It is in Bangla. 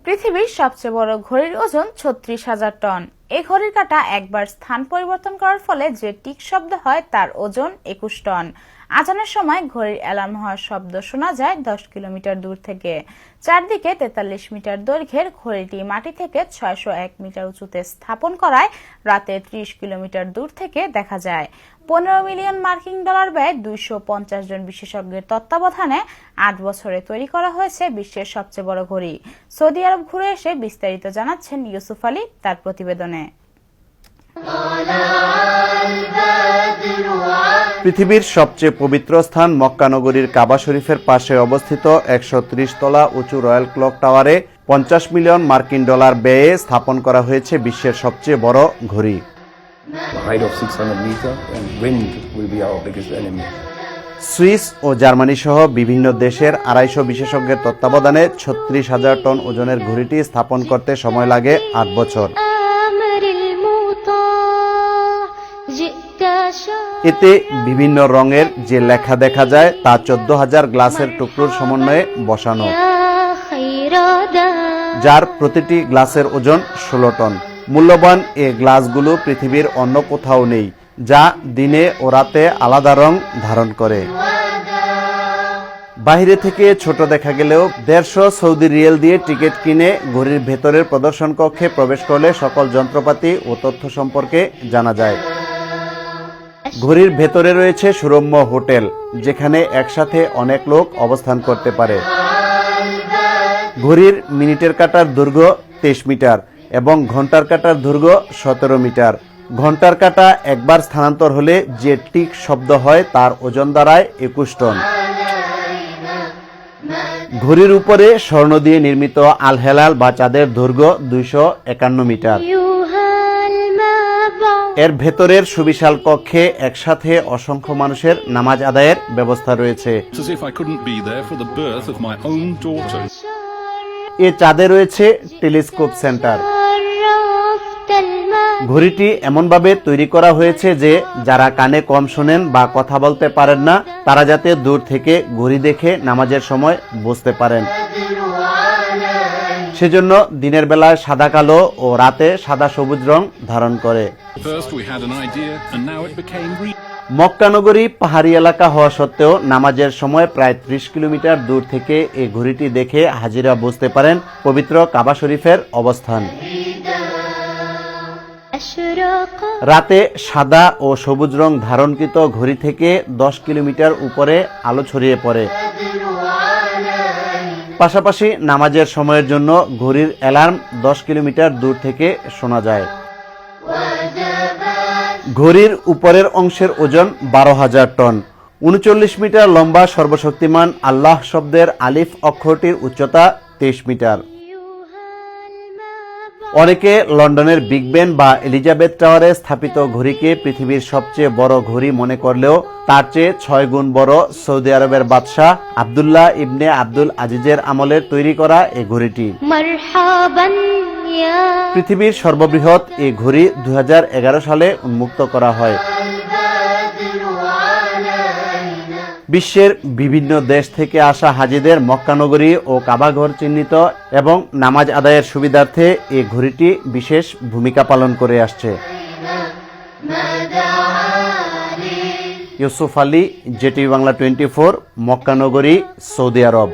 পৃথিবীর সবচেয়ে বড় ঘড়ির ওজন ৩৬,০০০ টন। এই ঘড়ির কাঁটা একবার স্থান পরিবর্তন করার ফলে যে টিক শব্দ হয় তার ওজন ২১ টন। আজানের সময় ঘড়ির অ্যালার্ম হওয়ার শব্দ শোনা যায় ১০ কিলোমিটার দূর থেকে। চারদিকে ৪৩ মিটার দৈর্ঘ্যের ঘড়িটি মাটি থেকে ৬০১ মিটার উঁচুতে স্থাপন করায় রাতে ৩০ কিলোমিটার দূর থেকে দেখা যায়। ১৫ মিলিয়ন মার্কিন ডলার ব্যয়ে ২৫০ জন বিশেষজ্ঞের তত্ত্বাবধানে ৮ বছরে তৈরি করা হয়েছে বিশ্বের সবচেয়ে বড় ঘড়ি। সৌদি আরব ঘুরে এসে বিস্তারিত জানাচ্ছেন ইউসুফ আলী তার প্রতিবেদনে। পৃথিবীর সবচেয়ে পবিত্র স্থান মক্কা নগরীর কাবা শরীফের পাশে অবস্থিত ১৩০ তলা উঁচু রয়্যাল ক্লক টাওয়ারে ৫০ মিলিয়ন মার্কিন ডলার ব্যয়ে স্থাপন করা হয়েছে বিশ্বের সবচেয়ে বড় ঘড়ি। সুইস ও জার্মানি সহ বিভিন্ন দেশের ২৫০ বিশেষজ্ঞের তত্ত্বাবধানে ৩৬,০০০ টন ওজনের ঘড়িটি স্থাপন করতে সময় লাগে ৮ বছর। এতে বিভিন্ন রঙের যে লেখা দেখা যায় তা ১৪,০০০ গ্লাসের টুকরোর সমন্বয়ে বসানো, যার প্রতিটি গ্লাসের ওজন ১৬ টন। মূল্যবান এ গ্লাসগুলো পৃথিবীর অন্য কোথাও নেই, যা দিনে ও রাতে আলাদা রং ধারণ করে। বাইরে থেকে ছোট দেখা গেলেও ১৫০ সৌদি রিয়েল দিয়ে টিকিট কিনে ঘড়ির ভেতরের প্রদর্শন কক্ষে প্রবেশ করলে সকল যন্ত্রপাতি ও তথ্য সম্পর্কে জানা যায়। ঘড়ির ভেতরে রয়েছে সুরম্য হোটেল, যেখানে একসাথে অনেক লোক অবস্থান করতে পারে। ঘড়ির মিনিটের কাঁটার দৈর্ঘ্য ২৩ মিটার এবং ঘন্টার কাঁটার দৈর্ঘ্য ১৭ মিটার। ঘন্টার কাঁটা একবার স্থানান্তর হলে যে টিক শব্দ হয় তার ওজন দাঁড়ায় ২১ টন। ঘড়ির উপরে স্বর্ণ দিয়ে নির্মিত আল হেলাল বা চাঁদের দৈর্ঘ্য ২৫১ মিটার। এর ভেতরের সুবিশাল কক্ষে একসাথে অসংখ্য মানুষের নামাজ আদায়ের ব্যবস্থা রয়েছে। এ চাঁদে রয়েছে টেলিস্কোপ সেন্টার। ঘড়িটি এমনভাবে তৈরি করা হয়েছে যে যারা কানে কম শোনেন বা কথা বলতে পারেন না, তারা যাতে দূর থেকে ঘড়ি দেখে নামাজের সময় বুঝতে পারেন। সেজন্য দিনের বেলায় সাদা কালো ও রাতে সাদা সবুজ রং ধারণ করে। মক্কা নগরী পাহাড়ি এলাকা হওয়া সত্ত্বেও নামাজের সময় প্রায় ৩০ কিলোমিটার দূর থেকে এই ঘড়িটি দেখে হাজিরা বুঝতে পারেন পবিত্র কাবা শরীফের অবস্থান। রাতে সাদা ও সবুজ রং ধারণকৃত ঘড়ি থেকে ১০ কিলোমিটার উপরে আলো ছড়িয়ে পড়ে। পাশাপাশি নামাজের সময়ের জন্য ঘড়ির অ্যালার্ম ১০ কিলোমিটার দূর থেকে শোনা যায়। ঘড়ির উপরের অংশের ওজন ১২,০০০ টন। ৩৯ মিটার লম্বা সর্বশক্তিমান আল্লাহ শব্দের আলিফ অক্ষরটির উচ্চতা ২৩ মিটার। অনেকে লন্ডনের বিগ বেন বা এলিজাবেথ টাওয়ারে স্থাপিত ঘড়িকে পৃথিবীর সবচেয়ে বড় ঘড়ি মনে করলেও তার চেয়ে ৬ গুণ বড় সৌদি আরবের বাদশাহ আব্দুল্লাহ ইবনে আব্দুল আজিজের আমলের তৈরি করা এই ঘড়িটি। পৃথিবীর সর্ববৃহৎ এই ঘড়ি ২০১১ সালে উন্মুক্ত করা হয়। বিশ্বের বিভিন্ন দেশ থেকে আসা হাজিদের মক্কা নগরী ও কাবাঘর চিহ্নিত এবং নামাজ আদায়ের সুবিধার্থে এই ঘড়িটি বিশেষ ভূমিকা পালন করে আসছে। ইউসুফ আলী, জেটিভি বাংলা 24, মক্কা নগরী, সৌদি আরব।